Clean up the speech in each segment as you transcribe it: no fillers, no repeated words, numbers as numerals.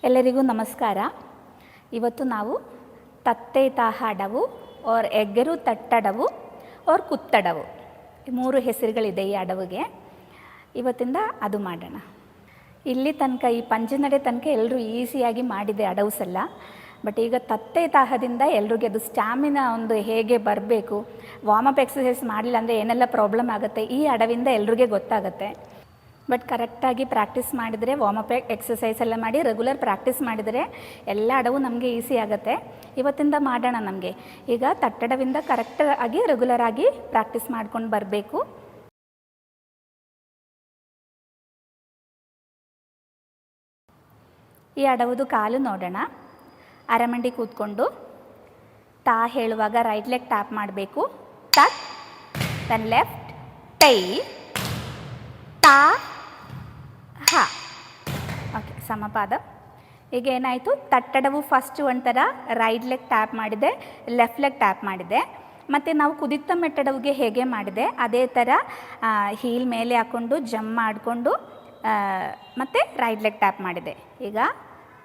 ಎಲ್ಲರಿಗೂ ನಮಸ್ಕಾರ. ಇವತ್ತು ನಾವು ತತ್ತೆ ತಾಹಾಡವು ಆರ್ ಎಗ್ಗೆರು ತಟ್ಟಡವು ಆರ್ ಕುತ್ತಡವು ಈ 3 ಹೆಸರುಗಳಿದೆ ಈ ಅಡವಿಗೆ. ಇವತ್ತಿಂದ ಅದು ಮಾಡೋಣ. ಇಲ್ಲಿ ತನಕ ಈ ಪಂಚನಡೆ ತನಕ ಎಲ್ಲರೂ ಈಸಿಯಾಗಿ ಮಾಡಿದೆ ಅಡವ್ಸ್ ಎಲ್ಲ. ಬಟ್ ಈಗ ತತ್ತೆ ತಾಹದಿಂದ ಎಲ್ರಿಗೂ ಅದು ಸ್ಟ್ಯಾಮಿನಾ ಒಂದು ಹೇಗೆ ಬರಬೇಕು, ವಾರ್ಮಪ್ ಎಕ್ಸಸೈಸ್ ಮಾಡಲಿಲ್ಲ ಅಂದರೆ ಏನೆಲ್ಲ ಪ್ರಾಬ್ಲಮ್ ಆಗುತ್ತೆ ಈ ಅಡವಿಂದ ಎಲ್ರಿಗೂ ಗೊತ್ತಾಗುತ್ತೆ. ಬಟ್ ಕರೆಕ್ಟಾಗಿ ಪ್ರಾಕ್ಟೀಸ್ ಮಾಡಿದರೆ, ವಾರ್ಮಪ್ ಎಕ್ಸಸೈಸ್ ಎಲ್ಲ ಮಾಡಿ ರೆಗ್ಯುಲರ್ ಪ್ರಾಕ್ಟೀಸ್ ಮಾಡಿದರೆ ಎಲ್ಲ ಅಡವು ನಮಗೆ ಈಸಿ ಆಗುತ್ತೆ. ಇವತ್ತಿಂದ ಮಾಡೋಣ. ನಮಗೆ ಈಗ ತಟ್ಟಡವಿಂದ ಕರೆಕ್ಟಾಗಿ ರೆಗ್ಯುಲರ್ ಆಗಿ ಪ್ರಾಕ್ಟೀಸ್ ಮಾಡ್ಕೊಂಡು ಬರಬೇಕು. ಈ ಅಡವುದು ಕಾಲು ನೋಡೋಣ. ಅರಮಂಡಿ ಕೂತ್ಕೊಂಡು ತಾ ಹೇಳುವಾಗ ರೈಟ್ ಲೆಗ್ ಟ್ಯಾಪ್ ಮಾಡಬೇಕು. ತತ್, ದೆನ್ ಲೆಫ್ಟ್, ಟೈ, ತಾ, ಹಾ. ಓಕೆ, ಸಮಪಾದ. ಈಗ ಏನಾಯಿತು, ತಟ್ಟಡವು ಫಸ್ಟು ಒಂಥರ ರೈಟ್ ಲೆಗ್ ಟ್ಯಾಪ್ ಮಾಡಿದೆ, ಲೆಫ್ಟ್ ಲೆಗ್ ಟ್ಯಾಪ್ ಮಾಡಿದೆ. ಮತ್ತು ನಾವು ಕುದಿತ ಮೆಟ್ಟಡವಿಗೆ ಹೇಗೆ ಮಾಡಿದೆ ಅದೇ ಥರ ಹೀಲ್ ಮೇಲೆ ಹಾಕ್ಕೊಂಡು ಜಂಪ್ ಮಾಡಿಕೊಂಡು ಮತ್ತು ರೈಟ್ ಲೆಗ್ ಟ್ಯಾಪ್ ಮಾಡಿದೆ. ಈಗ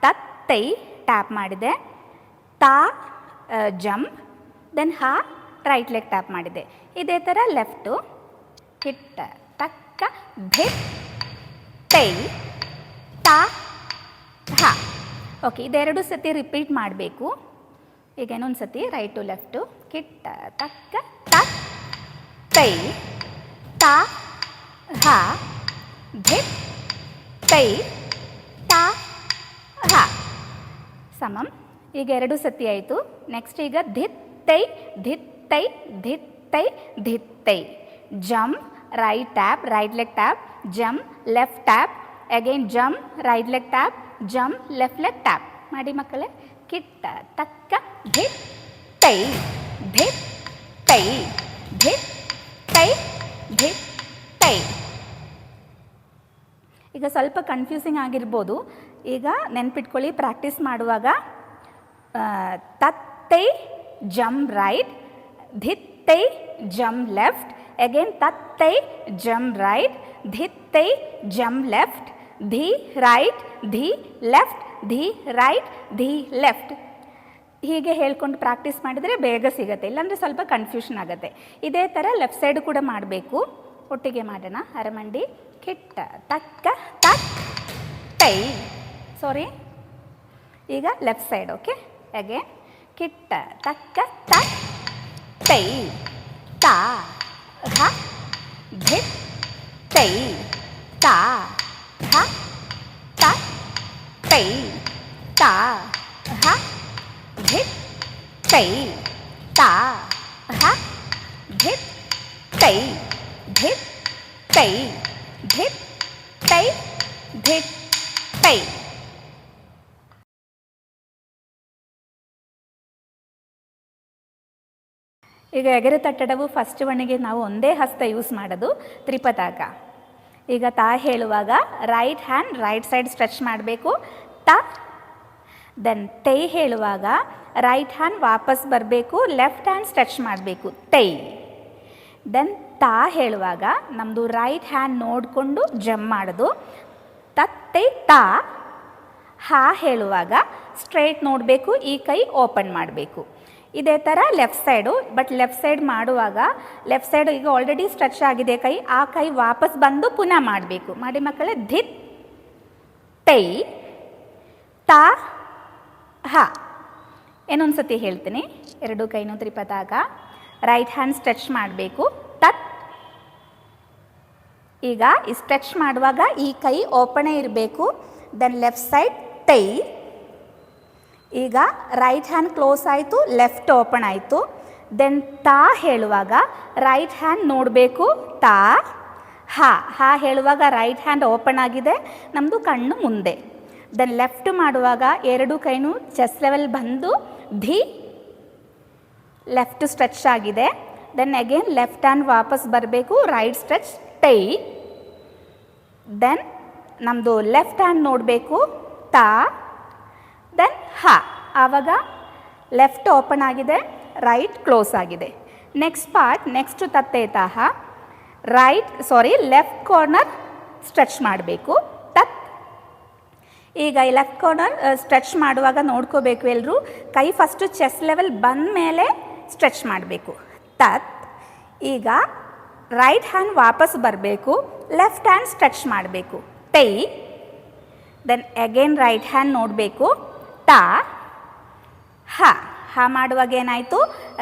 ತತ್ ತೈ ಟ್ಯಾಪ್ ಮಾಡಿದೆ, ತಾ ಜಂಪ್, ದೆನ್ ಹಾ ರೈಟ್ ಲೆಗ್ ಟ್ಯಾಪ್ ಮಾಡಿದೆ. ಇದೇ ಥರ ಲೆಫ್ಟು ಹಿಟ್ಟ ತಕ್ಕ ಧಿಟ್ ತೈ ತಾ ಹಾ. ಓಕೆ, ಇದೆರಡು ಸತಿ ರಿಪೀಟ್ ಮಾಡಬೇಕು. ಈಗ ಇನ್ನೊಂದು ಸತಿ ರೈಟು ಲೆಫ್ಟು ಕಿಟ್ಟ ತಕ್ಕ ತಕ್ ತೈ ತಾ ಹಾ ಧಿಟ್ ತೈ ತಾ ಹಾ. ಸಮಂ. ಈಗ 2 ಸತಿ ಆಯಿತು. ನೆಕ್ಸ್ಟ್ ಈಗ ಧಿತ್ ತೈ ಧಿತ್ ತೈ ಧಿತ್ ತೈ ಧಿತ್ ತೈ. Jump, right tap, right leg tap, jump, left tap, again jump, right leg tap, jump, left leg tap ಮಾಡಿ ಮಕ್ಕಳೇ. ಕಿಟ್ಟ ತಕ್ಕ ಧಿತ್ ತೈ ಧಿತ್ ತೈ ಧಿತ್ ತೈ ಧಿತ್ ತೈ. ಈಗ ಸ್ವಲ್ಪ ಕನ್ಫ್ಯೂಸಿಂಗ್ ಆಗಿರ್ಬೋದು. ಈಗ ನೆನ್ಪಿಟ್ಕೊಳ್ಳಿ, ಪ್ರಾಕ್ಟೀಸ್ ಮಾಡುವಾಗ ತತ್ತೈ ಜಂಪ್ ರೈಟ್, ಧಿತ್ತೈ ಜಂಪ್ ಲೆಫ್ಟ್, ಅಗೇನ್ ತತ್ತೈ ಜಂಪ್ ರೈಟ್, ಧಿತ್ತೈ ಜಂಪ್ ಲೆಫ್ಟ್, ಧಿ ರೈಟ್, ಧಿ ಲೆಫ್ಟ್, ಧಿ ರೈಟ್, ಧಿ ಲೆಫ್ಟ್. ಹೀಗೆ ಹೇಳ್ಕೊಂಡು ಪ್ರಾಕ್ಟೀಸ್ ಮಾಡಿದರೆ ಬೇಗ ಸಿಗುತ್ತೆ, ಇಲ್ಲಾಂದರೆ ಸ್ವಲ್ಪ ಕನ್ಫ್ಯೂಷನ್ ಆಗುತ್ತೆ. ಇದೇ ಥರ ಲೆಫ್ಟ್ ಸೈಡ್ ಕೂಡ ಮಾಡಬೇಕು. ಒಟ್ಟಿಗೆ ಮಾಡೋಣ. ಅರಮಂಡಿ ಕಿಟ್ಟ ತಕ್ಕ ತಕ್ ತೈ. ಸಾರಿ, ಈಗ left side. Okay, again Kitta ತಕ್ಕ ತಕ್ ತೈ ತಾ ಹ ಧಿತ್ ತೈ ತಾ ಹ ತಕ್ ತೈ ತಾ ಹ ಧಿತ್ ತೈ ತಾ ಹ ಧಿತ್ ತೈ ಧಿತ್ ತೈ ಧಿತ್ ತೈ ಧಿತ್ ತೈ. ಈಗ ಎಗರು ತಟ್ಟಡವು ಫಸ್ಟ್ ಒಣಿಗೆ ನಾವು ಒಂದೇ ಹಸ್ತ ಯೂಸ್ ಮಾಡೋದು, ತ್ರಿಪತಾಕ. ಈಗ ತಾ ಹೇಳುವಾಗ right hand right side stretch ಮಾಡಬೇಕು, ತ. ದೆನ್ ತೈ ಹೇಳುವಾಗ ರೈಟ್ ಹ್ಯಾಂಡ್ ವಾಪಸ್ ಬರಬೇಕು, ಲೆಫ್ಟ್ ಹ್ಯಾಂಡ್ ಸ್ಟ್ರೆಚ್ ಮಾಡಬೇಕು, ತೈ. ದೆನ್ ತಾ ಹೇಳುವಾಗ ನಮ್ಮದು ರೈಟ್ ಹ್ಯಾಂಡ್ ನೋಡಿಕೊಂಡು ಜಂಪ್ ಮಾಡೋದು, ತತ್ತೈ ತಾ. ಹಾ ಹೇಳುವಾಗ ಸ್ಟ್ರೈಟ್ ನೋಡಬೇಕು, ಈ ಕೈ ಓಪನ್ ಮಾಡಬೇಕು. ಇದೇ ಥರ left side. But left side ಮಾಡುವಾಗ ಲೆಫ್ಟ್ ಸೈಡ್ ಈಗ ಆಲ್ರೆಡಿ ಸ್ಟ್ರೆಚ್ ಆಗಿದೆ ಕೈ, ಆ ಕೈ ವಾಪಸ್ ಬಂದು ಪುನಃ ಮಾಡಬೇಕು. ಮಾಡಿ ಮಕ್ಕಳೇ. ಧಿತ್ ತೈ ತಾ ಹಾ. ಇನ್ನೊಂದು ಸತಿ ಹೇಳ್ತೀನಿ. 2 ಕೈನೂ ತ್ರಿಪತಾಕ. ರೈಟ್ ಹ್ಯಾಂಡ್ ಸ್ಟ್ರೆಚ್ ಮಾಡಬೇಕು, ತತ್. ಈಗ ಈ ಸ್ಟ್ರೆಚ್ ಮಾಡುವಾಗ ಈ ಕೈ ಓಪನೇ ಇರಬೇಕು. ದೆನ್ ಲೆಫ್ಟ್ ಸೈಡ್ ತೈ. ಈಗ ರೈಟ್ ಹ್ಯಾಂಡ್ ಕ್ಲೋಸ್ ಆಯಿತು, ಲೆಫ್ಟ್ ಓಪನ್ ಆಯಿತು. ದೆನ್ ತಾ ಹೇಳುವಾಗ ರೈಟ್ ಹ್ಯಾಂಡ್ ನೋಡಬೇಕು, ತಾ. ಹಾ ಹಾ ಹೇಳುವಾಗ ರೈಟ್ ಹ್ಯಾಂಡ್ ಓಪನ್ ಆಗಿದೆ, ನಮ್ಮದು ಕಣ್ಣು ಮುಂದೆ. ದೆನ್ ಲೆಫ್ಟ್ ಮಾಡುವಾಗ 2 ಕೈನೂ ಚೆಸ್ಟ್ ಲೆವೆಲ್ ಬಂದು ಧಿ. ಲೆಫ್ಟ್ ಸ್ಟ್ರೆಚ್ ಆಗಿದೆ. ದೆನ್ ಅಗೇನ್ ಲೆಫ್ಟ್ ಹ್ಯಾಂಡ್ ವಾಪಸ್ ಬರಬೇಕು, ರೈಟ್ ಸ್ಟ್ರೆಚ್ ಟೈ. ದೆನ್ ನಮ್ಮದು ಲೆಫ್ಟ್ ಹ್ಯಾಂಡ್ ನೋಡಬೇಕು, ತಾ. ದೆನ್ ಹಾ. ಆವಾಗ ಲೆಫ್ಟ್ ಓಪನ್ ಆಗಿದೆ, ರೈಟ್ ಕ್ಲೋಸ್ ಆಗಿದೆ. ನೆಕ್ಸ್ಟ್ ಪಾರ್ಟ್, ನೆಕ್ಸ್ಟ್ ತತ್ತೈ ತಾಹ ಲೆಫ್ಟ್ ಕಾರ್ನರ್ ಸ್ಟ್ರೆಚ್ ಮಾಡಬೇಕು, ತತ್. ಈಗ ಈ ಲೆಫ್ಟ್ ಕಾರ್ನರ್ ಸ್ಟ್ರೆಚ್ ಮಾಡುವಾಗ ನೋಡ್ಕೋಬೇಕು ಎಲ್ಲರೂ, ಕೈ ಫಸ್ಟು ಚೆಸ್ಟ್ ಲೆವೆಲ್ ಬಂದ ಮೇಲೆ ಸ್ಟ್ರೆಚ್ ಮಾಡಬೇಕು. ತತ್. ಈಗ ರೈಟ್ ಹ್ಯಾಂಡ್ ವಾಪಸ್ ಬರಬೇಕು, ಲೆಫ್ಟ್ ಹ್ಯಾಂಡ್ ಸ್ಟ್ರೆಚ್ ಮಾಡಬೇಕು. ತೈ. ದೆನ್ ಅಗೇನ್ ರೈಟ್ ಹ್ಯಾಂಡ್ ನೋಡಬೇಕು. ತಾ. ಹ. ಹ ಮಾಡುವಾಗ ಏನಾಯಿತು,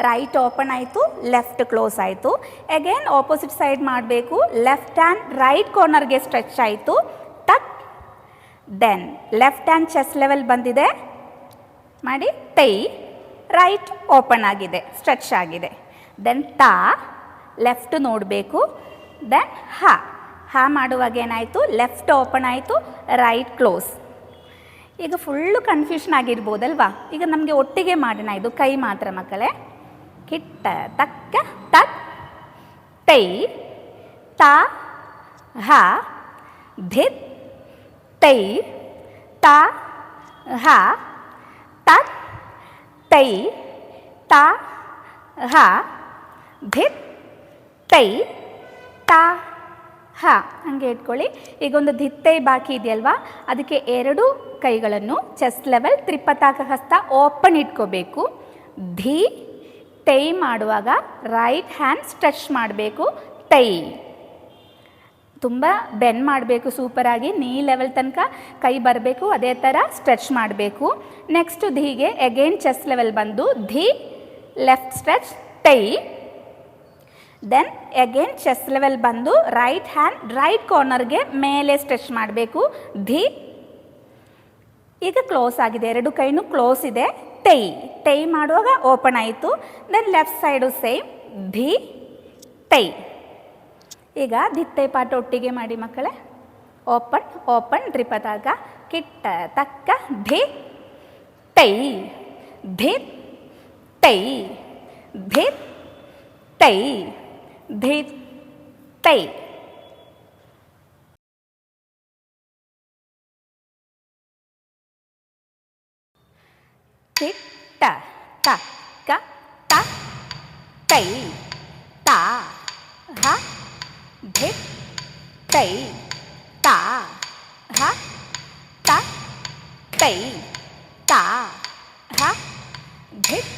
ರೈಟ್ ಓಪನ್ ಆಯಿತು, ಲೆಫ್ಟ್ ಕ್ಲೋಸ್ ಆಯಿತು. ಅಗೇನ್ ಆಪೋಸಿಟ್ ಸೈಡ್ ಮಾಡಬೇಕು, ಲೆಫ್ಟ್ ಹ್ಯಾಂಡ್ ರೈಟ್ ಕಾರ್ನರ್ಗೆ ಸ್ಟ್ರೆಚ್ ಆಯಿತು. ತತ್. Then left hand chest level ಬಂದಿದೆ ಮಾಡಿ. ತೈ. ರೈಟ್ ಓಪನ್ ಆಗಿದೆ, ಸ್ಟ್ರೆಚ್ ಆಗಿದೆ. ದೆನ್ ತಾ. ಲೆಫ್ಟ್ ನೋಡಬೇಕು. ದೆನ್ ಹ. ಹ ಮಾಡುವಾಗ ಏನಾಯಿತು, ಲೆಫ್ಟ್ ಓಪನ್ ಆಯಿತು, ರೈಟ್ ಕ್ಲೋಸ್. ಈಗ ಫುಲ್ಲು ಕನ್ಫ್ಯೂಷನ್ ಆಗಿರ್ಬೋದಲ್ವಾ. ಈಗ ನಮಗೆ ಒಟ್ಟಿಗೆ ಮಾಡೋಣ, ಇದು ಕೈ ಮಾತ್ರ ಮಕ್ಕಳೇ. ಕಿಟ್ಟ ತಕ್ಕ ತತ್. ತೈ. ತಾ. ಹ. ಧಿತ್. ತೈ. ತಾ. ಹ. ತತ್. ತೈ. ತಾ. ಹ. ಧಿತ್. ತೈ. ತಾ. ಹ. ಹಾಗೆ ಇಟ್ಕೊಳ್ಳಿ. ಈಗೊಂದು ಧಿತ್ತೈ ಬಾಕಿ ಇದೆಯಲ್ವಾ, ಅದಕ್ಕೆ 2 ಕೈಗಳನ್ನು ಚೆಸ್ಟ್ ಲೆವೆಲ್ ತ್ರಿಪತಾಕ ಹಸ್ತ ಓಪನ್ ಇಟ್ಕೋಬೇಕು. ಧಿ. ತೈ ಮಾಡುವಾಗ ರೈಟ್ ಹ್ಯಾಂಡ್ ಸ್ಟ್ರೆಚ್ ಮಾಡಬೇಕು. ತೈ. ತುಂಬ ಬೆಂಡ್ ಮಾಡಬೇಕು ಸೂಪರಾಗಿ, ನೀ ಲೆವೆಲ್ ತನಕ ಕೈ ಬರಬೇಕು, ಅದೇ ಥರ ಸ್ಟ್ರೆಚ್ ಮಾಡಬೇಕು. ನೆಕ್ಸ್ಟ್ ಧಿಗೆ ಅಗೇನ್ ಚೆಸ್ಟ್ ಲೆವೆಲ್ ಬಂದು ಧಿ, ಲೆಫ್ಟ್ ಸ್ಟ್ರೆಚ್, ತೈ. ದೆನ್ ಅಗೇನ್ ಚೆಸ್ಟ್ ಲೆವೆಲ್ ಬಂದು ರೈಟ್ ಹ್ಯಾಂಡ್ ರೈಟ್ ಕಾರ್ನರ್ಗೆ ಮೇಲೆ ಸ್ಟ್ರೆಚ್ ಮಾಡಬೇಕು. ಧಿ. ಈಗ ಕ್ಲೋಸ್ ಆಗಿದೆ, 2 ಕೈನೂ ಕ್ಲೋಸ್ ಇದೆ. ತೈ. ತೈ ಮಾಡುವಾಗ ಓಪನ್ ಆಯಿತು. Then left side same. ಧಿ. ತೈ. ಈಗ ಧಿತ್ತೈ ಪಾಠ ಒಟ್ಟಿಗೆ ಮಾಡಿ ಮಕ್ಕಳೇ. Open open ತ್ರಿಪತಾಕ. ಕಿಟ್ಟ ತಕ್ಕ ಧಿ. ತೈ. ಧಿತ್. ತೈ. ಧಿತ್. ತೈ. ಧಿತ್. ತೈ. ಕಿಟ್ಟ ತಕ್ಕ ತ. ತೈ. ತಾ. ಹ. ಧಿತ್. ತೈ. ತಾ. ಹ. ತ. ತೈ. ತಾ. ಹ. ಧಿತ್.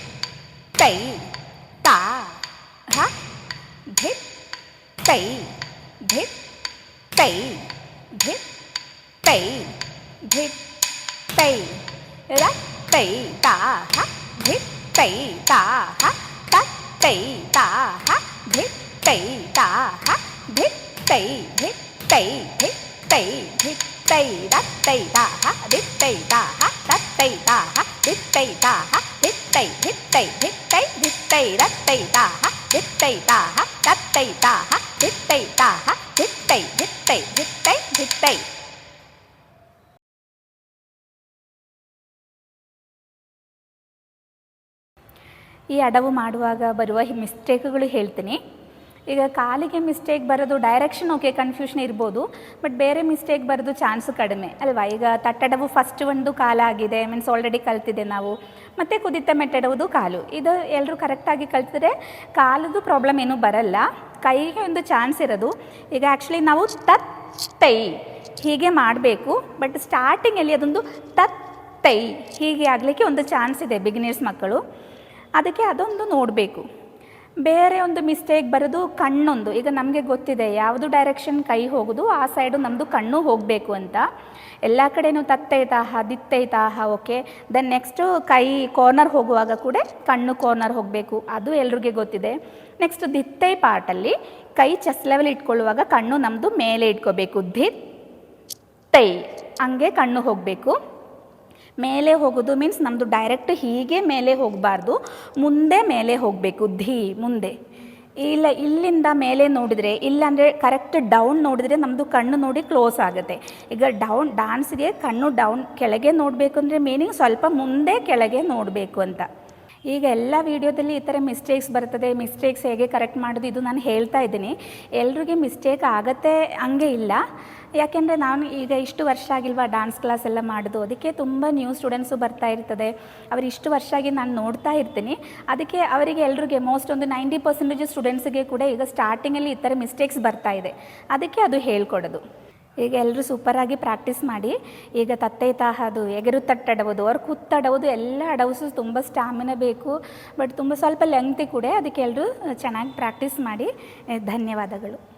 ತೈ. ತಾ. ಹ. ಧಿತ್. ತೈ. ಧಿತ್. ತೈ. ಧಿತ್. ತೈ. ಧಿತ್. ತೈ. ರ. ತೈ. ತಾ. ಹ. ಧಿತ್. ತೈ. ತಾ. ಹ. ತ. ತೈ. ತಾ. ಹ. ಧಿತ್. ತೈ. ತಾ. ಹ. ಧಿತ್. ತೈ. ಧಿತ್. ತೈ. ಧಿತ್. ತೈ. ಧಿತ್. ತೈ. ರ. ತೈ. ತಾ. ಹ. ಧಿತ್. ತೈ. ತಾ. ಹ. ತ. ತೈ. ತಾ. ಹ. ಧಿತ್. ತೈ. ತಾ. ಹ. ಧಿತ್. ತೈ. ಧಿತ್. ತೈ. ಧಿತ್. ತೈ. ಧಿತ್. ತೈ. ರ. ತೈ. ತಾ. ಹ. ಧಿತ್. ತೈ. ತಾ. ಹ. ತ. ತೈ. ತಾ. ಹ. ಧಿತ್. ತೈ. ತಾ. ಹ. ಧಿತ್. ತೈ. ಧಿತ್. ತೈ. ಧಿತ್. ತೈ. ಧಿತ್. ತೈ. ಈ ಅಡವು ಮಾಡುವಾಗ ಬರುವ ಮಿಸ್ಟೇಕ್ಗಳು ಹೇಳ್ತೀನಿ. ಈಗ ಕಾಲಿಗೆ ಮಿಸ್ಟೇಕ್ ಬರೋದು, ಡೈರೆಕ್ಷನ್ ಓಕೆ ಕನ್ಫ್ಯೂಷನ್ ಇರ್ಬೋದು, ಬಟ್ ಬೇರೆ ಮಿಸ್ಟೇಕ್ ಬರೋದು ಚಾನ್ಸ್ ಕಡಿಮೆ ಅಲ್ವಾ. ಈಗ ತಟ್ಟಡವು ಫಸ್ಟ್ ಒಂದು ಕಾಲಾಗಿದೆ, ಮೀನ್ಸ್ ಆಲ್ರೆಡಿ ಕಲ್ತಿದೆ ನಾವು, ಮತ್ತು ಕುದಿತ ಮೆಟ್ಟಡವುದು ಕಾಲು. ಇದು ಎಲ್ಲರೂ ಕರೆಕ್ಟಾಗಿ ಕಲ್ತಿದ್ರೆ ಕಾಲದು ಪ್ರಾಬ್ಲಮ್ ಏನೂ ಬರಲ್ಲ, ಕೈಗೆ ಒಂದು ಚಾನ್ಸ್ ಇರೋದು. ಈಗ ಆ್ಯಕ್ಚುಲಿ ನಾವು ತತ್ ತೈ ಹೀಗೆ ಮಾಡಬೇಕು, ಬಟ್ ಸ್ಟಾರ್ಟಿಂಗಲ್ಲಿ ಅದೊಂದು ತತ್ ತೈ ಹೀಗೆ ಆಗಲಿಕ್ಕೆ ಒಂದು ಚಾನ್ಸ್ ಇದೆ ಬಿಗಿನರ್ಸ್ ಮಕ್ಕಳು, ಅದಕ್ಕೆ ಅದೊಂದು ನೋಡಬೇಕು. ಬೇರೆ ಒಂದು ಮಿಸ್ಟೇಕ್ ಬರೋದು ಕಣ್ಣೊಂದು. ಈಗ ನಮಗೆ ಗೊತ್ತಿದೆ ಯಾವುದು ಡೈರೆಕ್ಷನ್ ಕೈ ಹೋಗೋದು ಆ ಸೈಡು ನಮ್ಮದು ಕಣ್ಣು ಹೋಗಬೇಕು ಅಂತ. ಎಲ್ಲ ಕಡೆಯೂ ತತ್ತೈತಾಹ ದಿತ್ತೈತಾಹ ಓಕೆ. ದೆನ್ ನೆಕ್ಸ್ಟು ಕೈ ಕಾರ್ನರ್ ಹೋಗುವಾಗ ಕೂಡ ಕಣ್ಣು ಕಾರ್ನರ್ ಹೋಗಬೇಕು, ಅದು ಎಲ್ರಿಗೂ ಗೊತ್ತಿದೆ. ನೆಕ್ಸ್ಟ್ ದಿತ್ತೈ ಪಾರ್ಟಲ್ಲಿ ಕೈ ಚೆಸ್ಟ್ ಲೆವೆಲ್ ಇಟ್ಕೊಳ್ಳುವಾಗ ಕಣ್ಣು ನಮ್ಮದು ಮೇಲೆ ಇಟ್ಕೋಬೇಕು. ಧಿತ್ ತೈ ಹಂಗೆ ಕಣ್ಣು ಹೋಗಬೇಕು. ಮೇಲೆ ಹೋಗೋದು ಮೀನ್ಸ್ ನಮ್ಮದು ಡೈರೆಕ್ಟ್ ಹೀಗೆ ಮೇಲೆ ಹೋಗಬಾರ್ದು, ಮುಂದೆ ಮೇಲೆ ಹೋಗಬೇಕು. ಧೀ ಮುಂದೆ. ಇಲ್ಲ ಇಲ್ಲಿಂದ ಮೇಲೆ ನೋಡಿದರೆ, ಇಲ್ಲಾಂದರೆ ಕರೆಕ್ಟ್ ಡೌನ್ ನೋಡಿದರೆ ನಮ್ಮದು ಕಣ್ಣು ನೋಡಿ ಕ್ಲೋಸ್ ಆಗುತ್ತೆ. ಈಗ ಡಾನ್ಸ್ಗೆ ಕಣ್ಣು ಡೌನ್ ಕೆಳಗೆ ನೋಡಬೇಕು ಅಂದರೆ ಮೀನಿಂಗ್ ಸ್ವಲ್ಪ ಮುಂದೆ ಕೆಳಗೆ ನೋಡಬೇಕು ಅಂತ. ಈಗ ಎಲ್ಲ ವೀಡಿಯೋದಲ್ಲಿ ಈ ಥರ ಮಿಸ್ಟೇಕ್ಸ್ ಬರ್ತದೆ, ಮಿಸ್ಟೇಕ್ಸ್ ಹೇಗೆ ಕರೆಕ್ಟ್ ಮಾಡೋದು ಇದು ನಾನು ಹೇಳ್ತಾ ಇದ್ದೀನಿ. ಎಲ್ರಿಗೂ ಮಿಸ್ಟೇಕ್ ಆಗುತ್ತೆ ಹಂಗೆ ಇಲ್ಲ, ಯಾಕೆಂದರೆ ನಾನು ಈಗ ಇಷ್ಟು ವರ್ಷ ಆಗಿಲ್ವಾ ಡ್ಯಾನ್ಸ್ ಕ್ಲಾಸ್ ಎಲ್ಲ ಮಾಡೋದು, ಅದಕ್ಕೆ ತುಂಬ ನ್ಯೂ ಸ್ಟೂಡೆಂಟ್ಸು ಬರ್ತಾ ಇರ್ತದೆ. ಅವರು ಇಷ್ಟು ವರ್ಷ ಆಗಿ ನಾನು ನೋಡ್ತಾ ಇರ್ತೀನಿ, ಅದಕ್ಕೆ ಅವರಿಗೆ ಎಲ್ರಿಗೆ ಮೋಸ್ಟ್ ಒಂದು 90% ಸ್ಟೂಡೆಂಟ್ಸಿಗೆ ಕೂಡ ಈಗ ಸ್ಟಾರ್ಟಿಂಗಲ್ಲಿ ಈ ಥರ ಮಿಸ್ಟೇಕ್ಸ್ ಬರ್ತಾ ಇದೆ, ಅದಕ್ಕೆ ಅದು ಹೇಳ್ಕೊಡೋದು. ಈಗ ಎಲ್ಲರೂ ಸೂಪರಾಗಿ ಪ್ರಾಕ್ಟೀಸ್ ಮಾಡಿ. ಈಗ ತತ್ತೈ ತಾಹದು, ಎಗರು ತಟ್ಟಡವುದು, ಅವ್ರು ಕುತ್ತಡವುದು ಎಲ್ಲ ಅಡವಸು ತುಂಬ ಸ್ಟ್ಯಾಮಿನಾ ಬೇಕು. ಬಟ್ ತುಂಬ ಸ್ವಲ್ಪ ಲೆಂಗ್ತಿ ಕೂಡ. ಅದಕ್ಕೆ ಎಲ್ಲರೂ ಚೆನ್ನಾಗಿ ಪ್ರಾಕ್ಟೀಸ್ ಮಾಡಿ. ಧನ್ಯವಾದಗಳು.